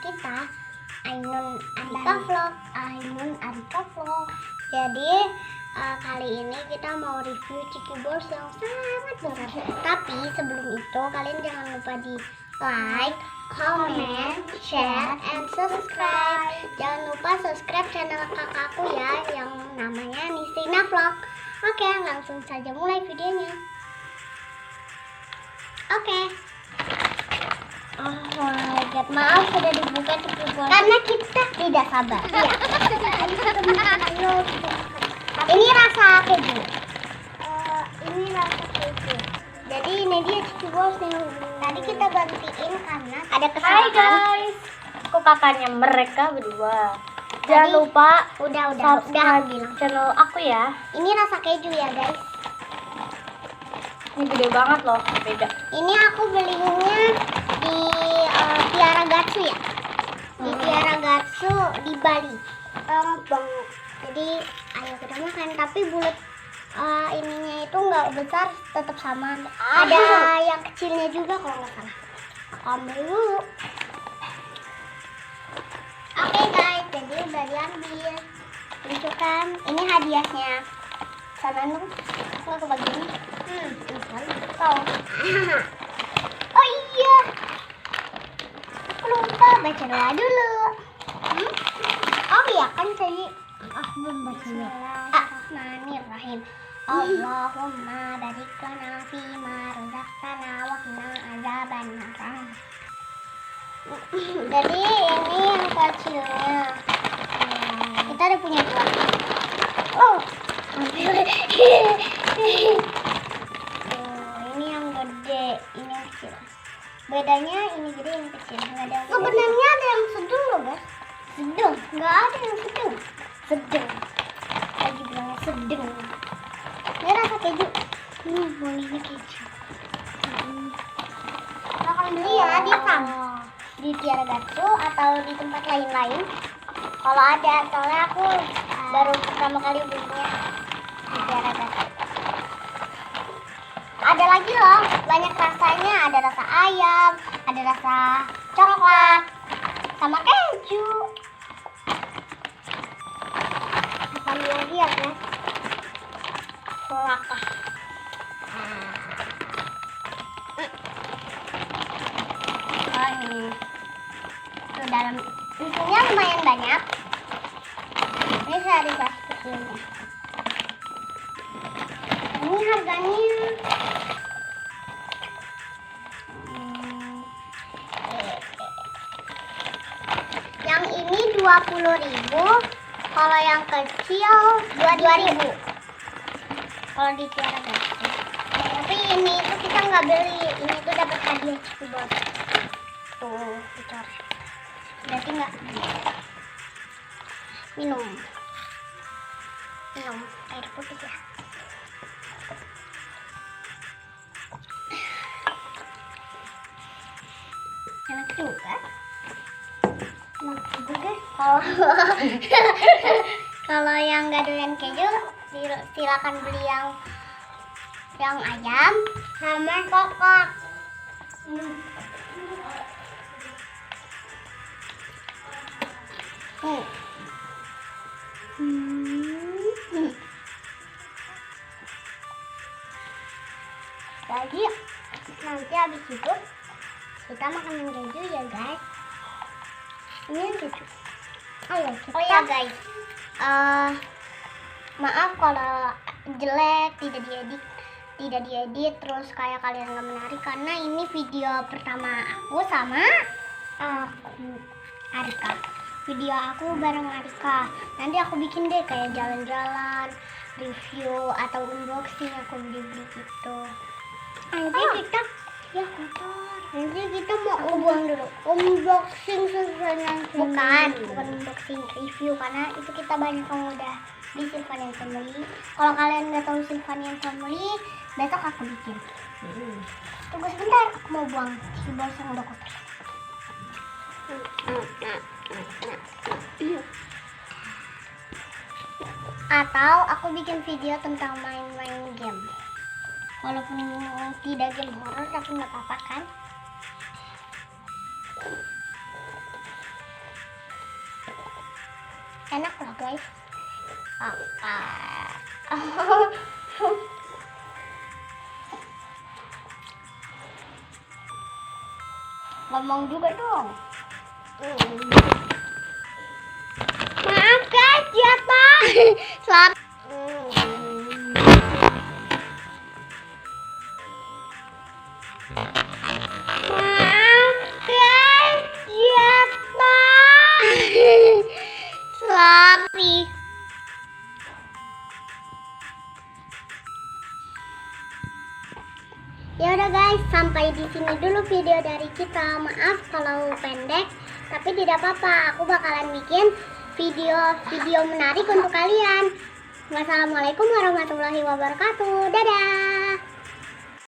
kita, Ainun Arika Vlog. Jadi kali ini kita mau review Chiki Balls yang sangat besar. Tapi sebelum itu kalian jangan lupa di like, comment, share, and subscribe. Jangan lupa subscribe channel kakakku ya yang namanya Nisrina Vlog. Oke, langsung saja mulai videonya. Oke. Oh my god, maaf sudah dibuka Chiki Balls karena kita tidak sabar. Iya. Ini rasa keju. Ini rasa keju. Jadi ini dia Chiki Balls yang tadi kita gantiin karena ada kesalahan. Hai guys, aku kakaknya mereka berdua. Jangan lupa udah subscribe bilang channel aku ya. Ini rasa keju ya guys. Ini gede banget loh, beda. Ini aku belinya di Tiara Gatsu ya. Di Tiara Gatsu di Bali. Banget. Jadi ayo kita makan, tapi bulat ininya itu nggak besar, tetap sama. Ada yang kecilnya juga kalau nggak salah. Ambil dulu. Oke guys, jadi udah diambil. Tunjukkan, ini hadiahnya. Sana dong, aku nggak kebagian. Tahu. Oh iya, aku lupa baca doa dulu. Oh iya kan tadi belum bacanya. Bismillahirrahmanirrahim. Allahumma barik lana fima razaqtana wa qina adzabannar. Jadi ini yang kecilnya. Kita udah punya dua. Oh, ini yang gede, ini yang kecil. Bedanya ini gede, ini kecil. Sebenarnya ada yang sedang loh guys. Sedang, nggak ada yang sedang. Sedang. Lagi bilang sedang. Ini rasa keju. Bolehnya keju. Nah, kalau beli ya di Tiara Gatsu atau di tempat lain-lain. Kalau ada, soalnya aku baru pertama kali belinya di Tiara Gatsu. Ada lagi loh, banyak rasanya. Ada rasa ayam, ada rasa coklat, sama keju. Apa lagi ya guys? Selakah. Oh ini. Itu dalam isinya lumayan banyak. Ini saya di plastik ini. Ini harganya yang ini 20.000, kalau yang kecil 2.000 kalau di Tiara Gatsu. Tapi ini itu kita nggak beli, ini tuh dapat hadiah Chiki Balls. Tuh dicoret, berarti nggak minum air putih ya. Enak juga. Kalau yang nggak doyan keju, silakan beli yang ayam sama kokok. Lagi nanti habis itu kita makan yang keju ya guys. Ini yang keju. Oh ya guys, maaf kalau jelek, tidak diedit terus kayak kalian nggak menarik, karena ini video pertama aku sama Arika. Video aku bareng Arika. Nanti aku bikin deh kayak jalan-jalan, review atau unboxing aku beli-beli gitu. Nanti kita nanti kita mau buang dulu. Unboxing bukan unboxing, review, karena itu kita banyak yang udah di Sylvanian Family. Kalau kalian nggak tahu Sylvanian Family, besok aku bikin. Tunggu sebentar, aku mau buang Chiki Balls yang udah kotor. Atau aku bikin video tentang main-main game. Walaupun tidak game horror, tapi nggak apa-apa kan. Enak loh guys. Ngomong juga dong. Maaf guys, jatuh. Selamat. Maaf guys, jatuh. Sorry. Ya udah guys, sampai di sini dulu video dari kita. Maaf kalau pendek, tapi tidak apa-apa. Aku bakalan bikin video menarik untuk kalian. Wassalamualaikum warahmatullahi wabarakatuh. Dadah.